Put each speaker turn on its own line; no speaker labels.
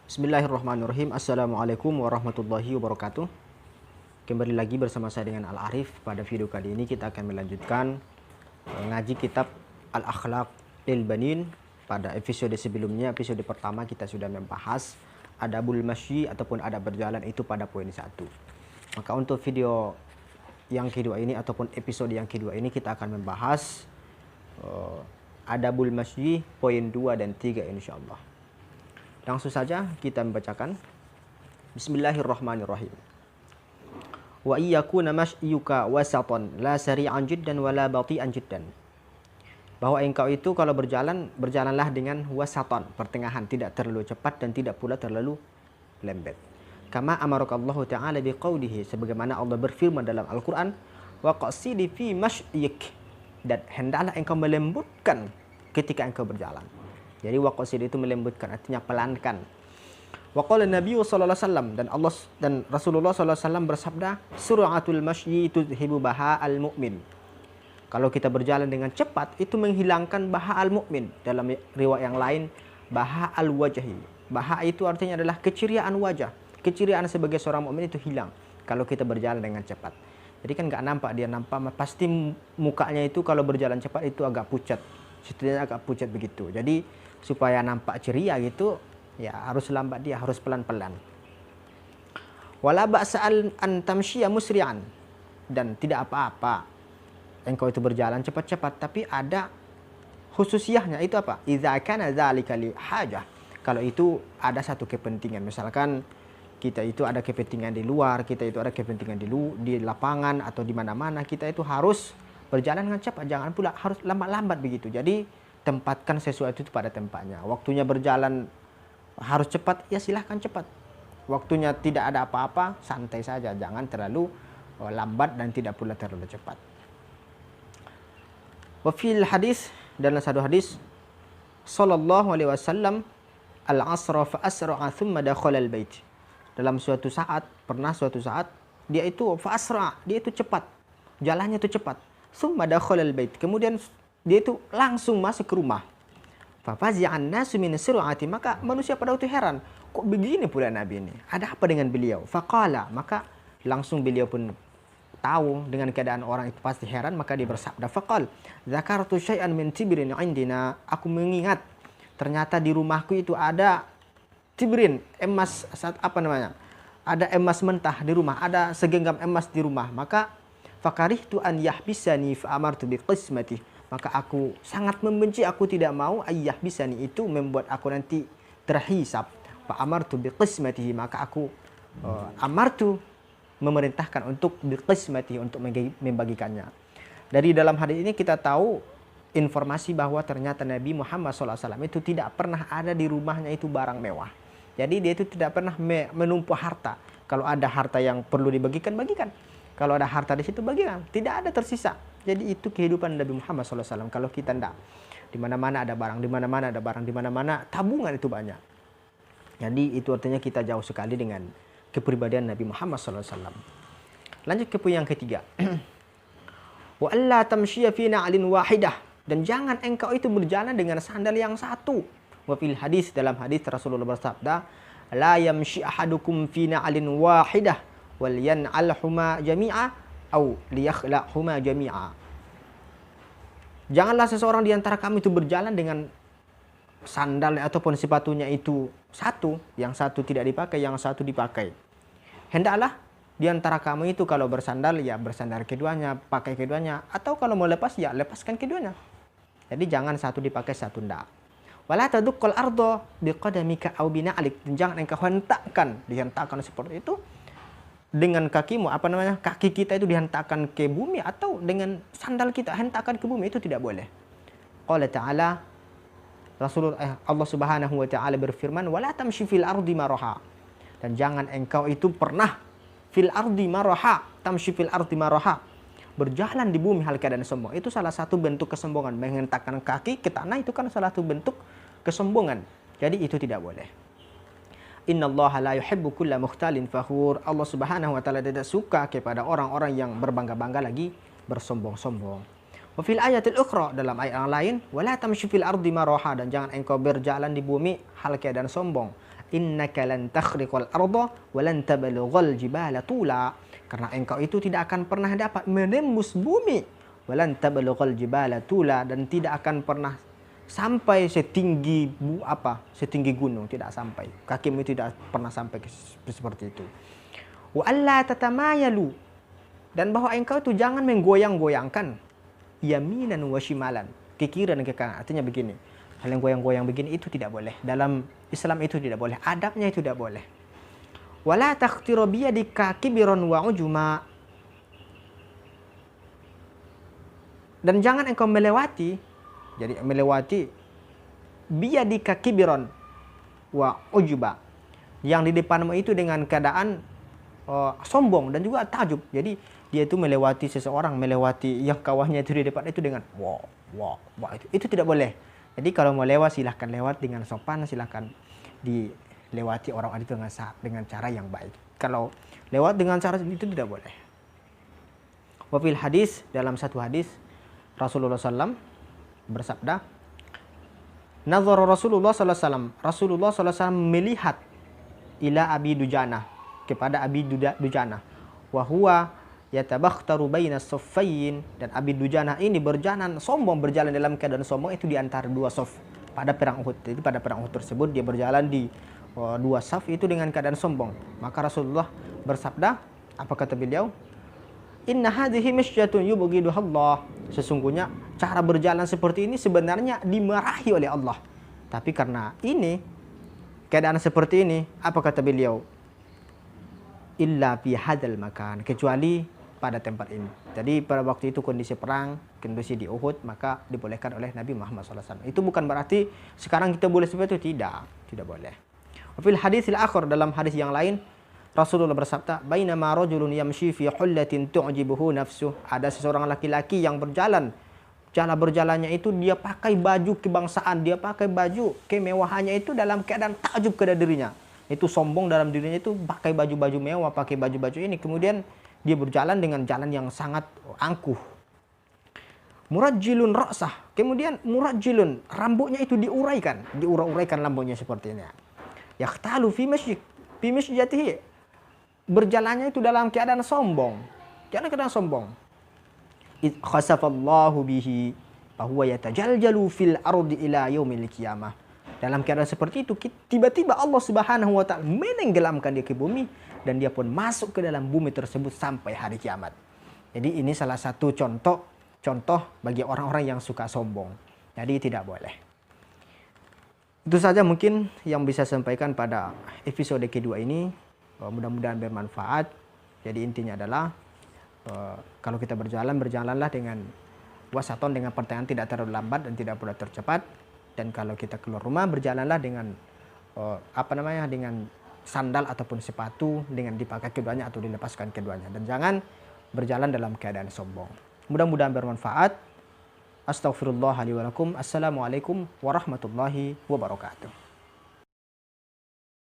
Bismillahirrahmanirrahim. Assalamualaikum warahmatullahi wabarakatuh. Kembali lagi bersama saya dengan Al-Arif. Pada video kali ini kita akan melanjutkan ngaji kitab Al-Akhlaq lil Banin. Pada episode sebelumnya, episode pertama kita sudah membahas adabul masyi ataupun adab berjalan itu pada poin 1. Maka untuk video yang kedua ini ataupun episode yang kedua ini kita akan membahas adabul masyi poin 2 dan 3 insyaallah. Langsung saja kita membacakan. Bismillahirrahmanirrahim. Wa iyyakuna mashyuka wasatan la sari'an jiddan wala bati'an jiddan. Bahwa engkau itu kalau berjalan, berjalanlah dengan wasatan, pertengahan, tidak terlalu cepat dan tidak pula terlalu lambat. Kama amarakallahu ta'ala biqaulihi, sebagaimana Allah berfirman dalam Al-Qur'an, wa qasidi fi mashyik, dan hendaklah engkau melembutkan ketika engkau berjalan. Jadi waqasid itu melembutkan, artinya pelankan. Wa qala Nabi sallallahu alaihi wasallam, dan Allah dan Rasulullah sallallahu alaihi wasallam bersabda, sur'atul masyi tudhibu baha'al mu'min. Kalau kita berjalan dengan cepat itu menghilangkan baha'al mu'min. Dalam riwayat yang lain baha'al wajhi. Baha' itu artinya adalah keceriaan wajah. Keceriaan sebagai seorang mukmin itu hilang kalau kita berjalan dengan cepat. Jadi kan enggak nampak, dia nampak pasti mukanya itu kalau berjalan cepat itu agak pucat. Situnya agak pucat begitu. Jadi supaya nampak ceria gitu, ya harus lambat, dia harus pelan-pelan. Wala ba'sa an tamshiya musri'an, dan tidak apa-apa engkau itu berjalan cepat-cepat, tapi ada khususiyahnya. Itu apa? Idza kana dzalika li hajah. Kalau itu ada satu kepentingan, misalkan kita itu ada kepentingan di luar, kita itu ada kepentingan di lapangan atau di mana-mana, kita itu harus berjalan dengan cepat, jangan pula harus lambat-lambat begitu. Jadi tempatkan sesuatu itu pada tempatnya. Waktunya berjalan harus cepat, ya silahkan cepat. Waktunya tidak ada apa-apa, santai saja, jangan terlalu lambat dan tidak pula terlalu cepat. Wa fil hadis, dalam satu hadis, sallallahu alaihi wasallam, al-asra fa asra'a thumma dakhala al-bait. Dalam suatu saat dia itu fa asra', dia itu cepat. Jalannya itu cepat. Thumma dakhala al-bait. Kemudian dia itu langsung masuk ke rumah. Fa fazi'an nasu min sur'ati, maka manusia pada waktu heran, kok begini pula Nabi ini? Ada apa dengan beliau? Faqala, maka langsung beliau pun tahu dengan keadaan orang itu pasti heran, maka dia bersabda, faqal dzakartu syai'an min tibrin 'indina, aku mengingat ternyata di rumahku itu ada tibrin, emas, apa namanya? Ada emas mentah di rumah, ada segenggam emas di rumah. Maka fakarihtu an yahbisani fa amartu bi qismati, maka aku sangat membenci, aku tidak mau yahbisani itu membuat aku nanti terhisap. Fa amartu bi qismatihi, maka aku amartu memerintahkan untuk bi qismatihi, untuk membagikannya. Dari dalam hadis ini kita tahu informasi bahwa ternyata Nabi Muhammad SAW itu tidak pernah ada di rumahnya itu barang mewah. Jadi dia itu tidak pernah menumpuk harta. Kalau ada harta yang perlu dibagikan, bagikan. Kalau ada harta di situ, bagikan. Tidak ada tersisa. Jadi itu kehidupan Nabi Muhammad SAW. Kalau kita tidak, di mana-mana ada barang, di mana-mana ada barang, di mana-mana tabungan itu banyak. Jadi itu artinya kita jauh sekali dengan kepribadian Nabi Muhammad SAW. Lanjut ke poin yang ketiga. Wa alla tamshiya fi na'lin wahidah, dan jangan engkau itu berjalan dengan sandal yang satu. Wa fil hadis, dalam hadis Rasulullah bersabda, la yamshi ahadukum fi na'lin wahidah wal yan'alhuma jami'a au liyakhla'huma jami'a. Janganlah seseorang di antara kamu itu berjalan dengan sandal ataupun sepatunya itu satu, yang satu tidak dipakai, yang satu dipakai. Hendaklah di antara kamu itu kalau bersandal, ya bersandal keduanya, pakai keduanya, atau kalau mau lepas, ya lepaskan keduanya. Jadi jangan satu dipakai, satu tidak. Wala taduqqal arda biqadamika aw bina'lik, jangan engkau dihentakkan seperti itu dengan kakimu, apa namanya, kaki kita itu dihentakkan ke bumi, atau dengan sandal kita hentakkan ke bumi, itu tidak boleh. Qala ta'ala, Allah Subhanahu wa ta'ala berfirman, wala tamshi fil ardi maraha, dan jangan engkau itu pernah fil ardi maraha, tamshi fil ardi maraha, berjalan di bumi hal keadaan sombong. Itu salah satu bentuk kesombongan. Menghentakkan kaki ke tanah itu kan salah satu bentuk kesombongan. Jadi itu tidak boleh. Innallaha la yuhibbu kulla mukhtalin fakhur. Allah Subhanahu wa taala tidak suka kepada orang-orang yang berbangga-bangga lagi bersombong-sombong. Wa fil ayatil ukhra, dalam ayat yang lain, wala tamshi fil ardi maraha, dan jangan engkau berjalan di bumi hal keadaan sombong. innaka lan takhriqal arda wa lan tablughal jibala tula. Karena engkau itu tidak akan pernah dapat menembus bumi, wa lan tablughal jibala tula, dan tidak akan pernah sampai setinggi setinggi gunung, tidak sampai. Kakimu tidak pernah sampai seperti itu. Wa alla tatamayalu, dan bahwa engkau itu jangan menggoyang-goyangkan yaminan wa shimalan, ke kiri dan ke kanan. Artinya begini, hal yang goyang-goyang begini itu tidak boleh. Dalam Islam itu tidak boleh. Adabnya itu tidak boleh. Wala takhtiru biyadika kibran wa ujuma. Dan jangan engkau melewati, jadi melewati biyadika kibran wa ujuba, yang di depanmu itu dengan keadaan sombong dan juga takjub. Jadi dia itu melewati seseorang, melewati yang kawannya itu di depan itu dengan wah, itu tidak boleh. Jadi kalau mau lewat silahkan lewat dengan sopan, silahkan dilewati orang itu dengan cara yang baik. Kalau lewat dengan cara itu tidak boleh. Wafil hadis, dalam satu hadis Rasulullah SAW bersabda, nazar Rasulullah SAW, Rasulullah SAW melihat ila Abi Dujana, kepada Abi Dujana, wa huwa yatabakhtaru baina saffain, dan Abi Dujana ini berjalan sombong, berjalan dalam keadaan sombong itu di antara dua saf pada perang Uhud. Jadi pada perang Uhud tersebut dia berjalan di dua saf itu dengan keadaan sombong. Maka Rasulullah bersabda, apa kata beliau? Inna hadhihi misjatun yubghiduhallah. Sesungguhnya cara berjalan seperti ini sebenarnya dimarahi oleh Allah. Tapi karena ini keadaan seperti ini, apa kata beliau? Illa fi hadzal makan, kecuali pada tempat ini. Jadi pada waktu itu kondisi perang, kondisi di Uhud, maka dibolehkan oleh Nabi Muhammad SAW. Itu bukan berarti sekarang kita boleh seperti itu, tidak boleh. Fil haditsil akhir, dalam hadis yang lain Rasulullah bersabda, bainama rajulun yamshi fi hullatin tu'jibuhu nafsuh. Ada seseorang laki-laki yang berjalan. Cara berjalannya itu dia pakai baju kebangsaan, dia pakai baju kemewahannya itu dalam keadaan takjub kepada dirinya. Itu sombong dalam dirinya, itu pakai baju-baju mewah, pakai baju-baju ini. Kemudian dia berjalan dengan jalan yang sangat angkuh. Murajjilun ra'sah. Kemudian murajjilun, rambutnya itu diurai-uraikan rambutnya seperti ini. Yaqtalu fi masjidatihi. Berjalannya itu dalam keadaan sombong. Jangan keadaan sombong. Khasafallahu bihi fahuwa yatajaljalu fil ardi ila yaumil qiyamah. Dalam keadaan seperti itu, tiba-tiba Allah Subhanahu wa taala menenggelamkan dia ke bumi dan dia pun masuk ke dalam bumi tersebut sampai hari kiamat. Jadi ini salah satu contoh bagi orang-orang yang suka sombong. Jadi tidak boleh. Itu saja mungkin yang bisa saya sampaikan pada episode kedua ini. Mudah-mudahan bermanfaat. Jadi intinya adalah kalau kita berjalanlah dengan wasaton, dengan pertengahan, tidak terlalu lambat dan tidak pula tercepat. Dan kalau kita keluar rumah, berjalanlah dengan dengan sandal ataupun sepatu, dengan dipakai keduanya atau dilepaskan keduanya, dan jangan berjalan dalam keadaan sombong. Mudah-mudahan bermanfaat. Astaghfirullah li wa lakum. Assalamualaikum warahmatullahi wabarakatuh.